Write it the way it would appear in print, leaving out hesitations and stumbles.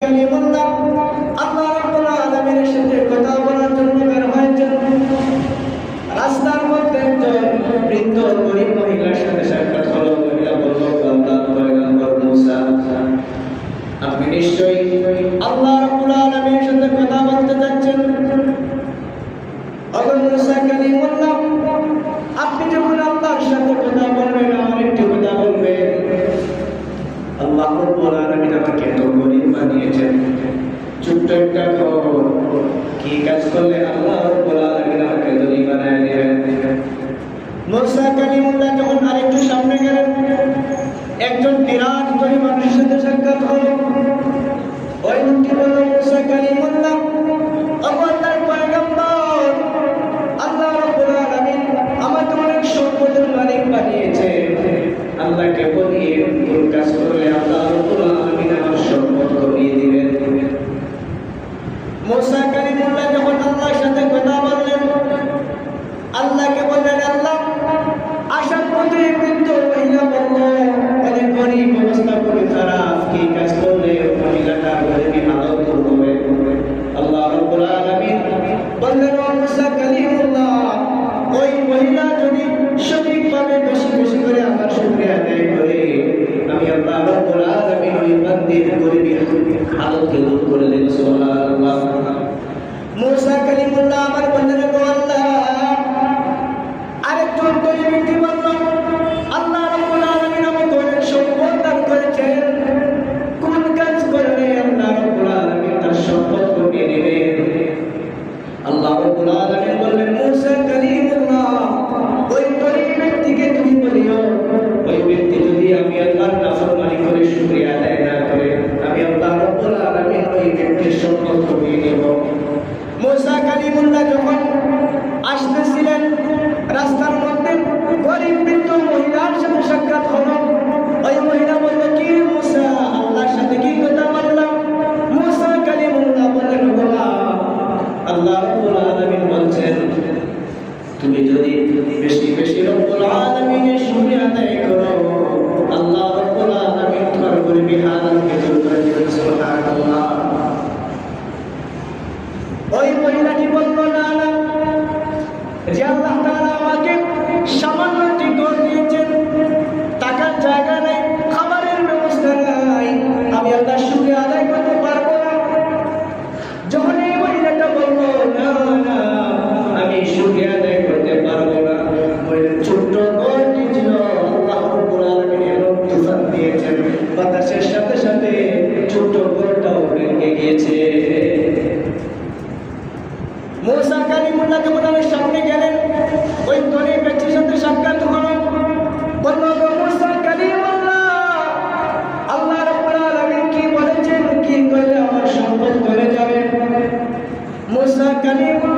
কালিমুল্লাহ আল্লাহ রাব্বুল আলামিনের সাথে কথা বলার জন্য বের হয়েছেন। রাস্তার মধ্যে একজন বৃদ্ধ গরীব মহিলার সাথে সাক্ষাৎ হলো। মহিলা বলল, আল্লাহর পয়গম্বর মুসা, আপনি নিশ্চয়ই আল্লাহ রাব্বুল আলামিনের সাথে কথা বলতে যাচ্ছেন। ওগো মুসা কালিমুল্লাহ, আপনি যখন আল্লাহর সাথে কথা বলবেন, আমার একটু কথা বলবেন। আল্লাহ রাব্বুল আলামিন আমাকে এত গরীব বানিয়েছেন, ছোট্ট একটা ঘর, কি কাজ করলে আল্লাহ রাব্বুল আলামিন আমাকে ধনী বানায় দিবেন? মুসা কালিমুল্লাহ যখন আরেকটু সামনে গেলেন, একজন বিরাট ধনী মানুষের সাথে সাক্ষাৎ হলো। ওই লোকটি বলল, মুসা কালিমুল্লাহ, আল্লাহর পয়গম্বর, আল্লাহ রাব্বুল আলামিন আমাকে অনেক সম্পদের মালিক বানিয়েছে। আল্লাহকে বলিয়ে কোন কাজ করলে আল্লাহ রাব্বুল আলামিন আমার সম্পদ কমিয়ে দিবেন। মুসা কালিমুল্লাহ যখন আল্লাহর সাথে কথা বললেন, আল্লাহকে বললেন, আল্লাহ আসার পথে বৃদ্ধ মহিলা বলল, অনেক গরিব, অবস্থা খুবই খারাপ, কি কাজ করলে মহিলাটা গরিবী হালত দূর হবে? আল্লাহ রাব্বুল আলামিন বললেন, ও মুসা কালিমুল্লাহ, ওই মহিলা যদি সঠিকভাবে বেশি বেশি করে আমার শুকরিয়া আদায় করে, আমি আল্লাহ রাব্বুল আলামিন ওই বান্দির গরিবী হালতকে দূর করে দেব। সুবহানাল্লাহ। মুসা কালিমুল্লাহ আবার বললেন, ও আল্লাহ, আরেকজন গরিব ব্যক্তি বলল, আল্লাহ রাব্বুল আলামিন আমাকে অনেক সম্পদ দান করেছেন, কোন কাজ করলে আল্লাহ রাব্বুল আলামিন তার সম্পদ কমিয়ে দিবেন? আল্লাহ রাব্বুল আলামিন বললেন, মুসা কালিমুল্লাহ, ওই গরিব ব্যক্তিকে তুমি বলিও, ওই ব্যক্তি যদি আমি আল্লাহর নাফরমানি করে শুকরিয়া আদায় না করে, আমি আল্লাহ রাব্বুল আলামিন ওই ব্যক্তির সম্পদ কমিয়ে দেব। মুসা কালিমুল্লাহ যখন আসতেছিলেন, রাস্তার মধ্যে গরিব বৃদ্ধ মহিলার সাথে সাক্ষাৎ হলো। ওই মহিলা বলল, কি মুসা, আল্লাহর সাথে কি কথা বললাম? মুসা কালিমুল্লাহ বললেন, বাবা, আল্লাহ রাব্বুল আলামিন বলছেন, তুমি যদি বেশি বেশি রব্বুল আলামিনের শুকরিয়া আদায় করো, আল্লাহ রাব্বুল আলামিন তোমার গরিবী হালতকে দূর করে দিবেন। সুবহানাল্লাহ। ওই মহিলাটি বলল, না না, যে আল্লাহ তাআলা আমাকে সামান্য একটি ঘর দিয়েছেন, টাকার জায়গা নেই, খাবারের ব্যবস্থা নাই, আমি আল্লাহর শুকরিয়া আদায় করতে পারবো না। যখন এই মহিলাটা বলল, না না, আমি শুকরিয়া আদায় করতে পারবো না, ওই ছোট্ট ঘরটি ছিল, আল্লাহ রাব্বুল আলামিন এমন তুফান দিয়েছেন, বাতাসের সাথে সাথে ছোট্ট ঘরটাও ভেঙে গিয়েছে। মুসা কালিমুল্লাহ যখন আমার সামনে গেলেন, ওই গরিব ব্যক্তির সাথে সাক্ষাৎ হলো। বলল, মুসা কালিমুল্লাহ, আল্লাহ রাব্বুল আলামিন কি বলেছেন, কি করলে আমার সম্পদ করে যাবে? মুসা কালিমুল্লাহ